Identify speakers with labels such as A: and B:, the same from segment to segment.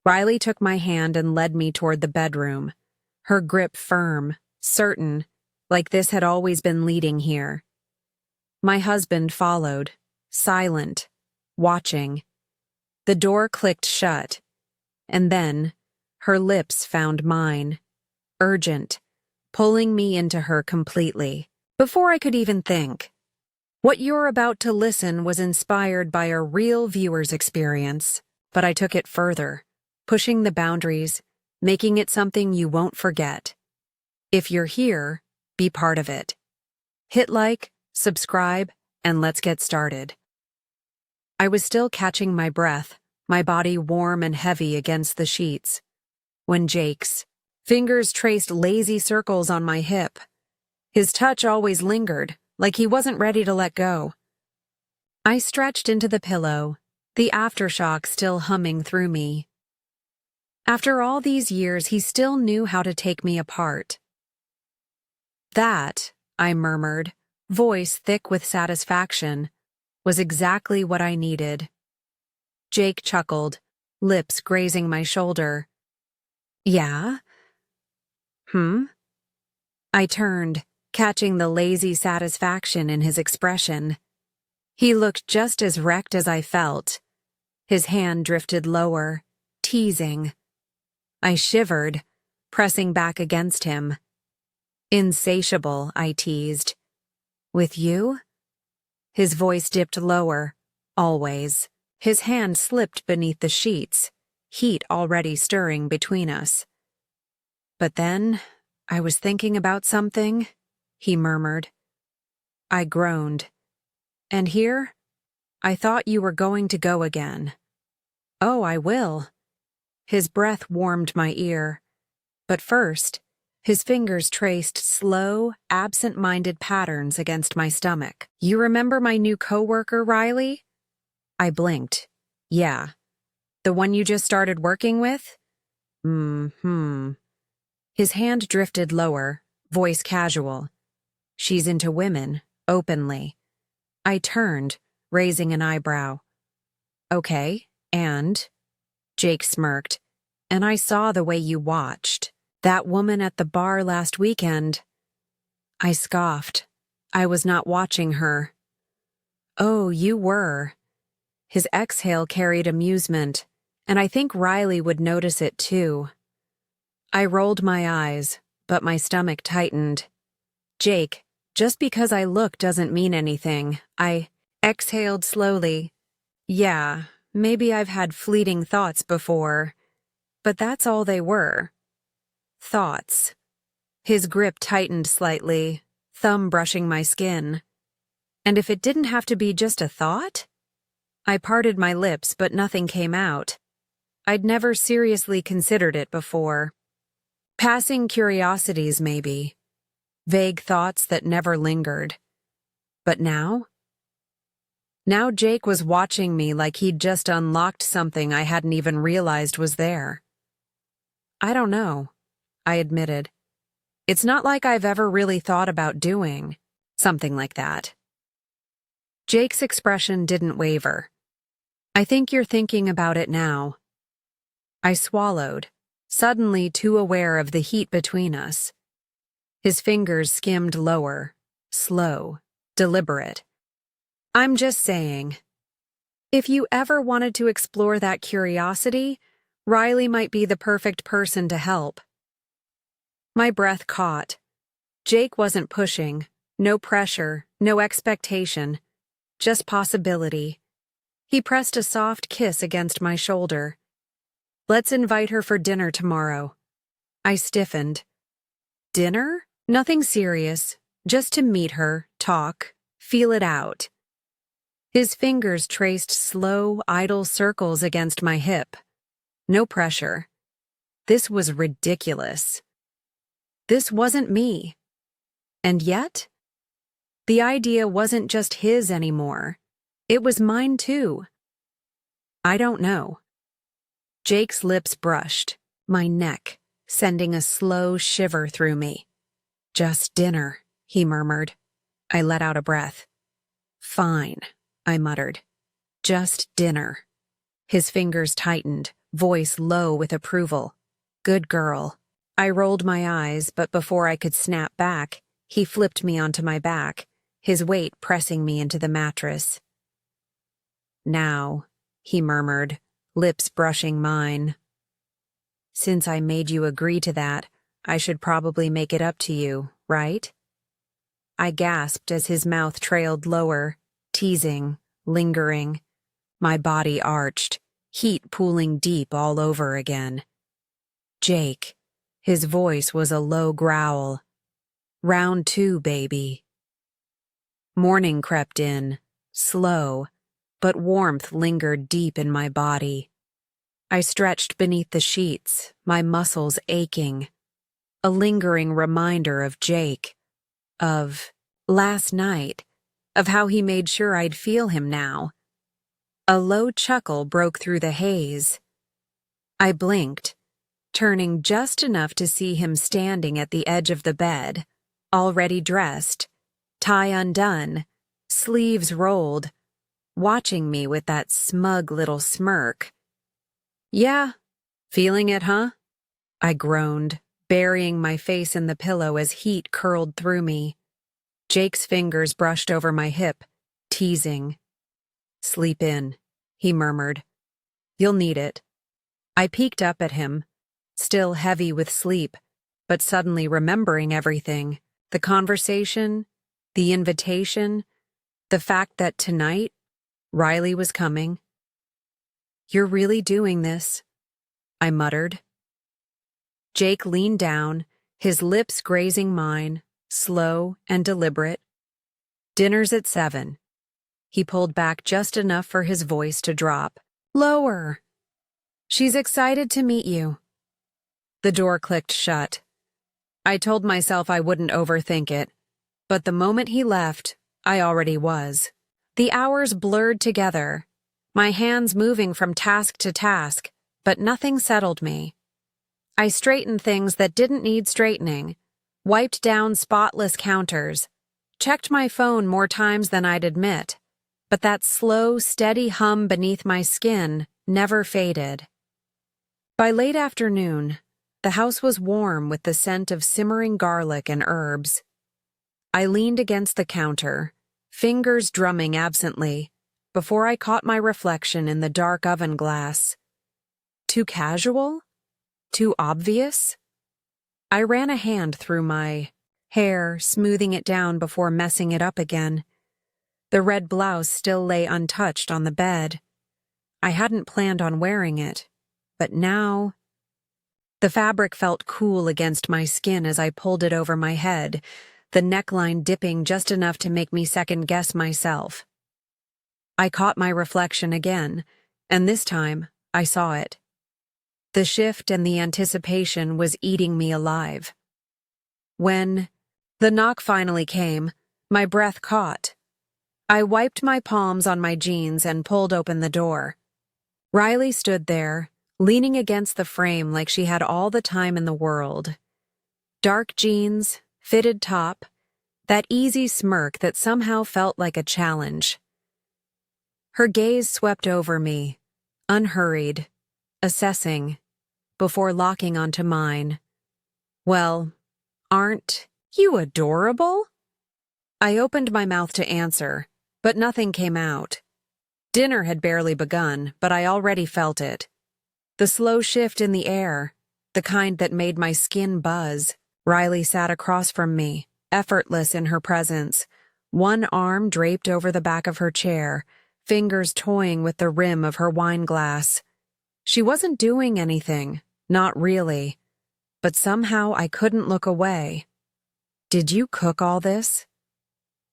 A: Riley took my hand and led me toward the bedroom, her grip firm, certain, like this had always been leading here. My husband followed, silent, watching. The door clicked shut, and then her lips found mine, urgent, pulling me into her completely. Before I could even think, what you're about to listen was inspired by a real viewer's experience, but I took it further, pushing the boundaries, making it something you won't forget. If you're here, be part of it. Hit like, subscribe, and let's get started. I was still catching my breath, my body warm and heavy against the sheets, when Jake's fingers traced lazy circles on my hip. His touch always lingered, like he wasn't ready to let go. I stretched into the pillow, the aftershock still humming through me. After all these years, he still knew how to take me apart. That, I murmured, voice thick with satisfaction, was exactly what I needed. Jake chuckled, lips grazing my shoulder. Yeah? I turned, catching the lazy satisfaction in his expression. He looked just as wrecked as I felt. His hand drifted lower, teasing. I shivered, pressing back against him. Insatiable, I teased. With you? His voice dipped lower, always. His hand slipped beneath the sheets, heat already stirring between us. But then, I was thinking about something, he murmured. I groaned. And here? I thought you were going to go again. Oh, I will. His breath warmed my ear. But first, his fingers traced slow, absent-minded patterns against my stomach. You remember my new coworker, Riley? I blinked. Yeah. The one you just started working with? His hand drifted lower, voice casual. She's into women, openly. I turned, raising an eyebrow. Okay, and? Jake smirked. And I saw the way you watched. That woman at the bar last weekend. I scoffed. I was not watching her. Oh, you were. His exhale carried amusement, and I think Riley would notice it too. I rolled my eyes, but my stomach tightened. Jake, just because I look doesn't mean anything. I exhaled slowly. Yeah, maybe I've had fleeting thoughts before, but that's all they were. Thoughts. His grip tightened slightly, thumb brushing my skin. And if it didn't have to be just a thought? I parted my lips, but nothing came out. I'd never seriously considered it before. Passing curiosities, maybe. Vague thoughts that never lingered. But now? Now Jake was watching me like he'd just unlocked something I hadn't even realized was there. I don't know, I admitted. It's not like I've ever really thought about doing something like that. Jake's expression didn't waver. I think you're thinking about it now. I swallowed, suddenly too aware of the heat between us. His fingers skimmed lower, slow, deliberate. I'm just saying. If you ever wanted to explore that curiosity, Riley might be the perfect person to help. My breath caught. Jake wasn't pushing, no pressure, no expectation, just possibility. He pressed a soft kiss against my shoulder. Let's invite her for dinner tomorrow. I stiffened. Dinner? Nothing serious, just to meet her, talk, feel it out. His fingers traced slow, idle circles against my hip. No pressure. This was ridiculous. This wasn't me. And yet, the idea wasn't just his anymore. It was mine too. I don't know. Jake's lips brushed my neck, sending a slow shiver through me. Just dinner, he murmured. I let out a breath. Fine, I muttered. Just dinner. His fingers tightened, voice low with approval. Good girl. I rolled my eyes, but before I could snap back, he flipped me onto my back, his weight pressing me into the mattress. Now, he murmured, lips brushing mine. Since I made you agree to that, I should probably make it up to you, right? I gasped as his mouth trailed lower, teasing, lingering. My body arched, heat pooling deep all over again. Jake. His voice was a low growl. Round 2, baby. Morning crept in, slow, but warmth lingered deep in my body. I stretched beneath the sheets, my muscles aching. A lingering reminder of Jake, of last night, of how he made sure I'd feel him now. A low chuckle broke through the haze. I blinked, turning just enough to see him standing at the edge of the bed, already dressed, tie undone, sleeves rolled, watching me with that smug little smirk. Yeah, feeling it, huh? I groaned, burying my face in the pillow as heat curled through me. Jake's fingers brushed over my hip, teasing. Sleep in, he murmured. You'll need it. I peeked up at him, still heavy with sleep, but suddenly remembering everything. The conversation, the invitation, the fact that tonight, Riley was coming. You're really doing this, I muttered. Jake leaned down, his lips grazing mine, slow and deliberate. Dinner's at 7. He pulled back just enough for his voice to drop. Lower. She's excited to meet you. The door clicked shut. I told myself I wouldn't overthink it, but the moment he left, I already was. The hours blurred together, my hands moving from task to task, but nothing settled me. I straightened things that didn't need straightening, wiped down spotless counters, checked my phone more times than I'd admit, but that slow, steady hum beneath my skin never faded. By late afternoon, the house was warm with the scent of simmering garlic and herbs. I leaned against the counter, fingers drumming absently, before I caught my reflection in the dark oven glass. Too casual? Too obvious? I ran a hand through my hair, smoothing it down before messing it up again. The red blouse still lay untouched on the bed. I hadn't planned on wearing it, but now... The fabric felt cool against my skin as I pulled it over my head, the neckline dipping just enough to make me second-guess myself. I caught my reflection again, and this time I saw it. The shift and the anticipation was eating me alive. When the knock finally came, my breath caught. I wiped my palms on my jeans and pulled open the door. Riley stood there, leaning against the frame like she had all the time in the world. Dark jeans, fitted top, that easy smirk that somehow felt like a challenge. Her gaze swept over me, unhurried, assessing, before locking onto mine. Well, aren't you adorable? I opened my mouth to answer, but nothing came out. Dinner had barely begun, but I already felt it. The slow shift in the air, the kind that made my skin buzz. Riley sat across from me, effortless in her presence, one arm draped over the back of her chair, fingers toying with the rim of her wine glass. She wasn't doing anything, not really, but somehow I couldn't look away. Did you cook all this?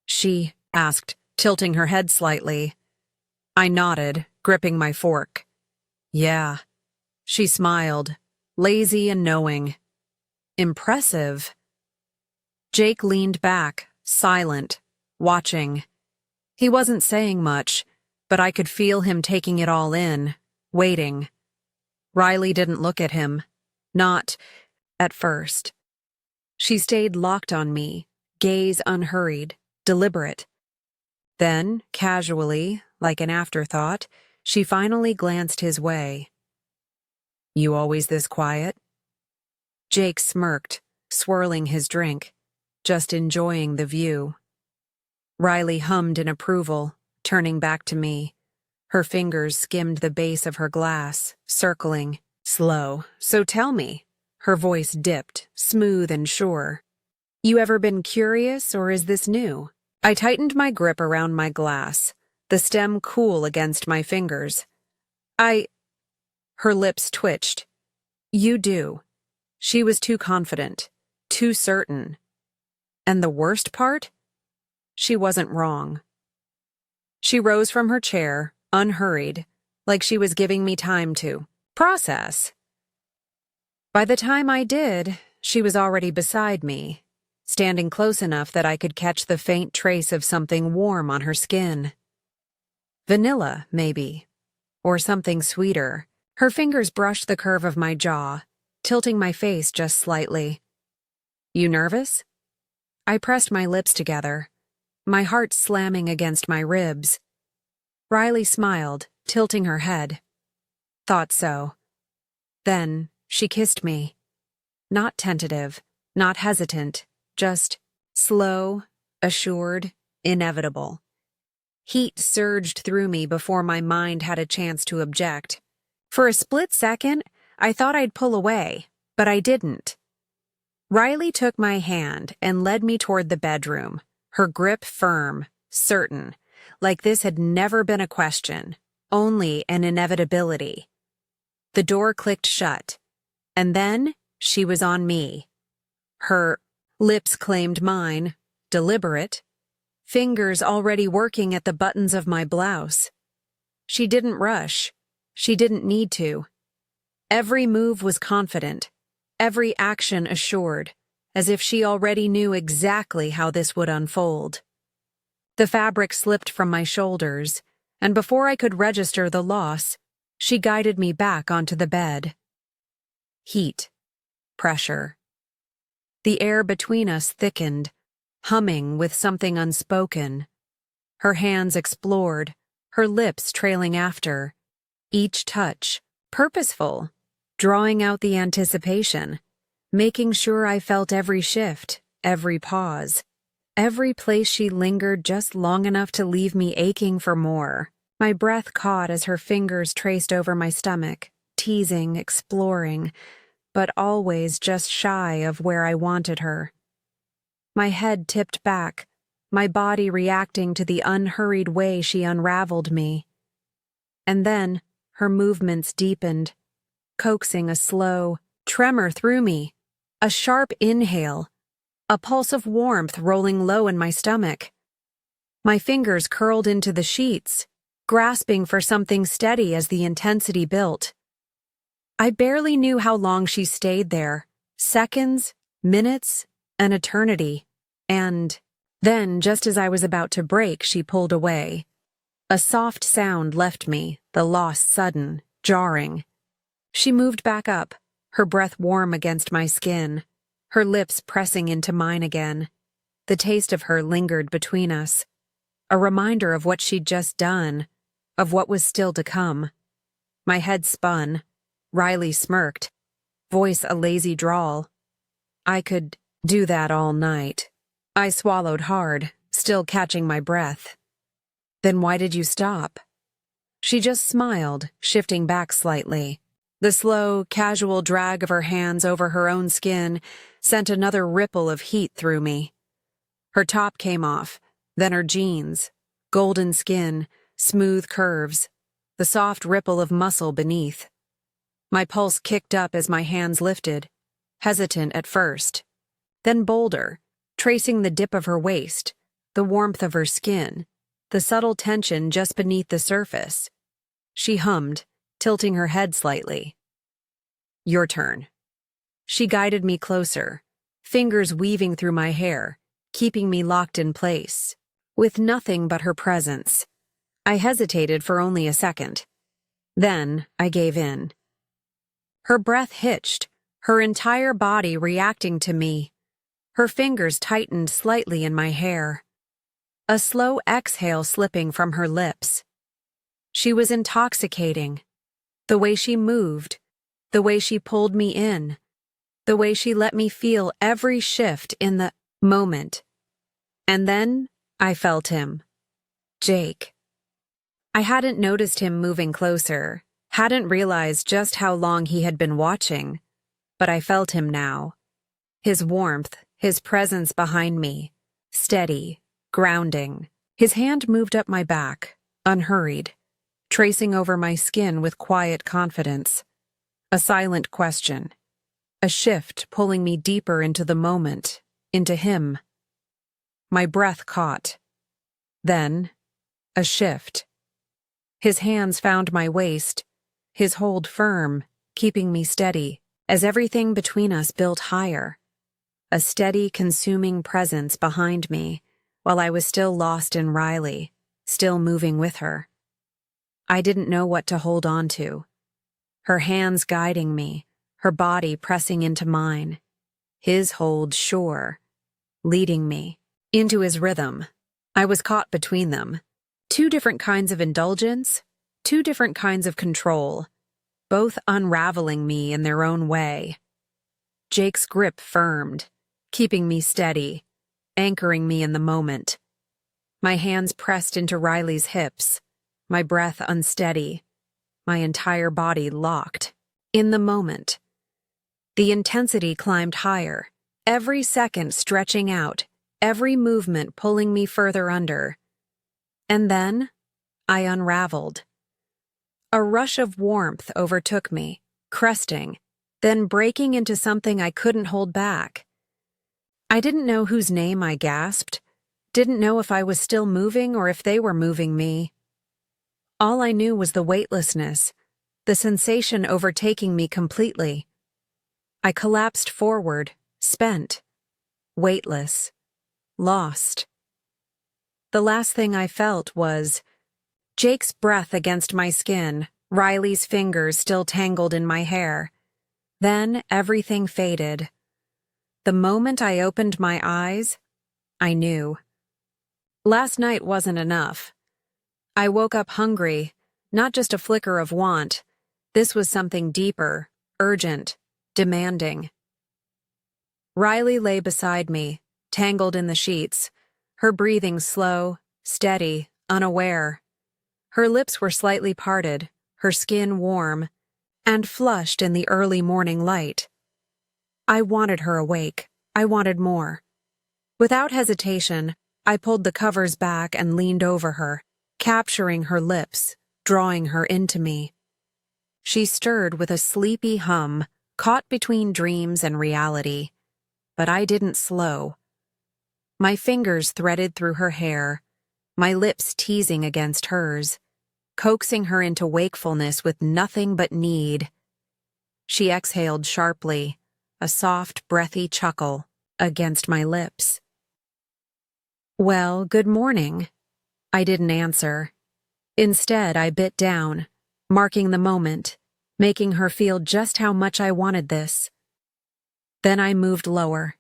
A: She asked, tilting her head slightly. I nodded, gripping my fork. Yeah. She smiled, lazy and knowing. Impressive. Jake leaned back, silent, watching. He wasn't saying much, but I could feel him taking it all in, waiting. Riley didn't look at him. Not at first. She stayed locked on me, gaze unhurried, deliberate. Then, casually, like an afterthought, she finally glanced his way. You always this quiet? Jake smirked, swirling his drink, just enjoying the view. Riley hummed in approval, turning back to me. Her fingers skimmed the base of her glass, circling, slow. So tell me. Her voice dipped, smooth and sure. You ever been curious, or is this new? I tightened my grip around my glass, the stem cool against my fingers. Her lips twitched. You do. She was too confident, too certain. And the worst part? She wasn't wrong. She rose from her chair, unhurried, like she was giving me time to process. By the time I did, she was already beside me, standing close enough that I could catch the faint trace of something warm on her skin. Vanilla, maybe, or something sweeter. Her fingers brushed the curve of my jaw, tilting my face just slightly. You nervous? I pressed my lips together, my heart slamming against my ribs. Riley smiled, tilting her head. Thought so. Then she kissed me. Not tentative, not hesitant, just slow, assured, inevitable. Heat surged through me before my mind had a chance to object. For a split second, I thought I'd pull away, but I didn't. Riley took my hand and led me toward the bedroom, her grip firm, certain, like this had never been a question, only an inevitability. The door clicked shut, and then she was on me. Her lips claimed mine, deliberate, fingers already working at the buttons of my blouse. She didn't rush. She didn't need to. Every move was confident, every action assured, as if she already knew exactly how this would unfold. The fabric slipped from my shoulders, and before I could register the loss, she guided me back onto the bed. Heat. Pressure. The air between us thickened, humming with something unspoken. Her hands explored, her lips trailing after, each touch purposeful, drawing out the anticipation, making sure I felt every shift, every pause, every place she lingered just long enough to leave me aching for more. My breath caught as her fingers traced over my stomach, teasing, exploring, but always just shy of where I wanted her. My head tipped back, my body reacting to the unhurried way she unraveled me. And then her movements deepened, coaxing a slow tremor through me, a sharp inhale, a pulse of warmth rolling low in my stomach. My fingers curled into the sheets, grasping for something steady as the intensity built. I barely knew how long she stayed there, seconds, minutes, an eternity. And then, just as I was about to break, she pulled away. A soft sound left me, the loss sudden, jarring. She moved back up, her breath warm against my skin, her lips pressing into mine again. The taste of her lingered between us, a reminder of what she'd just done, of what was still to come. My head spun. Riley smirked, voice a lazy drawl. I could do that all night. I swallowed hard, still catching my breath. Then why did you stop? She just smiled, shifting back slightly. The slow, casual drag of her hands over her own skin sent another ripple of heat through me. Her top came off, then her jeans, golden skin, smooth curves, the soft ripple of muscle beneath. My pulse kicked up as my hands lifted, hesitant at first, then bolder, tracing the dip of her waist, the warmth of her skin, the subtle tension just beneath the surface. She hummed, tilting her head slightly. Your turn. She guided me closer, fingers weaving through my hair, keeping me locked in place, with nothing but her presence. I hesitated for only a second. Then I gave in. Her breath hitched, her entire body reacting to me. Her fingers tightened slightly in my hair. A slow exhale slipping from her lips. She was intoxicating. The way she moved, the way she pulled me in, the way she let me feel every shift in the moment. And then I felt him. Jake. I hadn't noticed him moving closer, hadn't realized just how long he had been watching, but I felt him now. His warmth, his presence behind me, steady, grounding. His hand moved up my back, unhurried, tracing over my skin with quiet confidence. A silent question. A shift pulling me deeper into the moment, into him. My breath caught. Then, a shift. His hands found my waist, his hold firm, keeping me steady, as everything between us built higher. A steady, consuming presence behind me, while I was still lost in Riley, still moving with her. I didn't know what to hold on to. Her hands guiding me, her body pressing into mine. His hold sure, leading me into his rhythm. I was caught between them. Two different kinds of indulgence, two different kinds of control, both unraveling me in their own way. Jake's grip firmed, keeping me steady, anchoring me in the moment. My hands pressed into Riley's hips, my breath unsteady, my entire body locked. In the moment. The intensity climbed higher, every second stretching out, every movement pulling me further under. And then, I unraveled. A rush of warmth overtook me, cresting, then breaking into something I couldn't hold back. I didn't know whose name I gasped, didn't know if I was still moving or if they were moving me. All I knew was the weightlessness, the sensation overtaking me completely. I collapsed forward, spent, weightless, lost. The last thing I felt was Jake's breath against my skin, Riley's fingers still tangled in my hair. Then everything faded. The moment I opened my eyes, I knew. Last night wasn't enough. I woke up hungry, not just a flicker of want. This was something deeper, urgent, demanding. Riley lay beside me, tangled in the sheets, her breathing slow, steady, unaware. Her lips were slightly parted, her skin warm, and flushed in the early morning light. I wanted her awake. I wanted more. Without hesitation, I pulled the covers back and leaned over her, capturing her lips, drawing her into me. She stirred with a sleepy hum, caught between dreams and reality. But I didn't slow. My fingers threaded through her hair, my lips teasing against hers, coaxing her into wakefulness with nothing but need. She exhaled sharply, a soft, breathy chuckle against my lips. "Well, good morning." I didn't answer. Instead, I bit down, marking the moment, making her feel just how much I wanted this. Then I moved lower.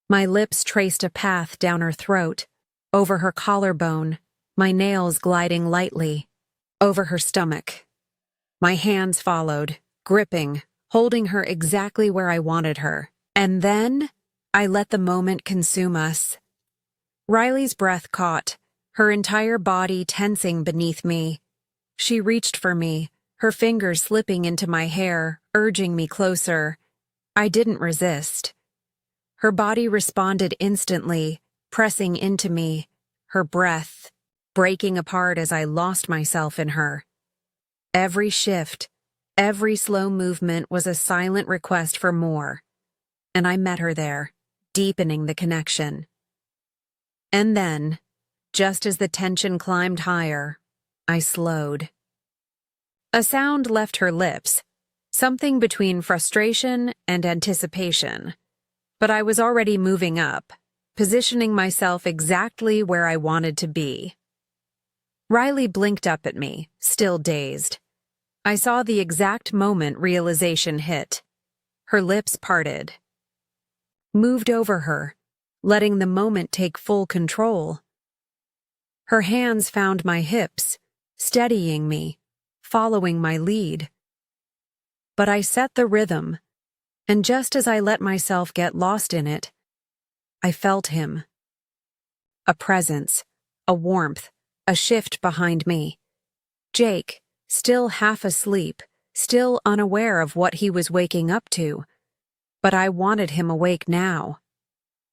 A: My lips traced a path down her throat, over her collarbone, my nails gliding lightly, over her stomach. My hands followed, gripping, holding her exactly where I wanted her. And then, I let the moment consume us. Riley's breath caught, her entire body tensing beneath me. She reached for me, her fingers slipping into my hair, urging me closer. I didn't resist. Her body responded instantly, pressing into me, her breath breaking apart as I lost myself in her. Every shift, every slow movement was a silent request for more, and I met her there, deepening the connection. And then, just as the tension climbed higher, I slowed. A sound left her lips, something between frustration and anticipation. But I was already moving up, positioning myself exactly where I wanted to be. Riley blinked up at me, still dazed. I saw the exact moment realization hit. Her lips parted. Moved over her, letting the moment take full control. Her hands found my hips, steadying me, following my lead. but I set the rhythm, and just as I let myself get lost in it, I felt him. A presence, a warmth, a shift behind me. Jake, still half asleep, still unaware of what he was waking up to, but I wanted him awake now.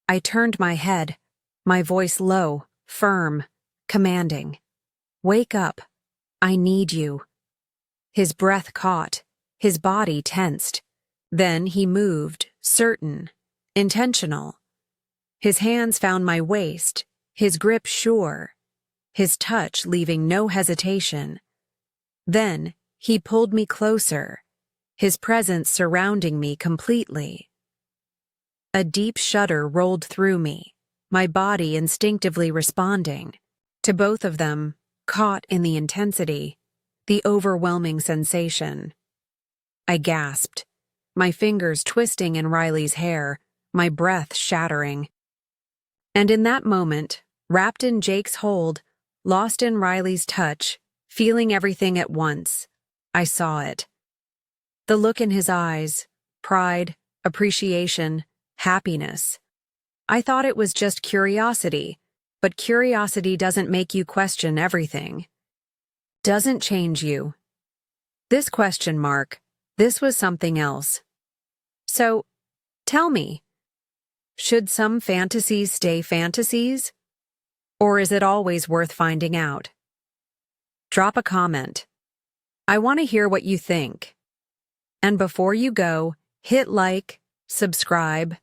A: I turned my head, my voice low, firm, commanding. "Wake up. I need you." His breath caught, his body tensed. Then he moved, certain, intentional. His hands found my waist, his grip sure, his touch leaving no hesitation. Then he pulled me closer, his presence surrounding me completely. A deep shudder rolled through me, my body instinctively responding. To both of them, caught in the intensity, the overwhelming sensation. I gasped, my fingers twisting in Riley's hair, my breath shattering. And in that moment, wrapped in Jake's hold, lost in Riley's touch, feeling everything at once, I saw it. The look in his eyes, pride, appreciation, happiness. I thought it was just curiosity, but curiosity doesn't make you question everything. Doesn't change you. This question mark, this was something else. So, tell me, should some fantasies stay fantasies? Or is it always worth finding out? Drop a comment. I want to hear what you think. And before you go, hit like, subscribe,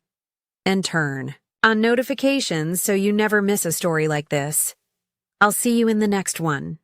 A: and turn on notifications so you never miss a story like this. I'll see you in the next one.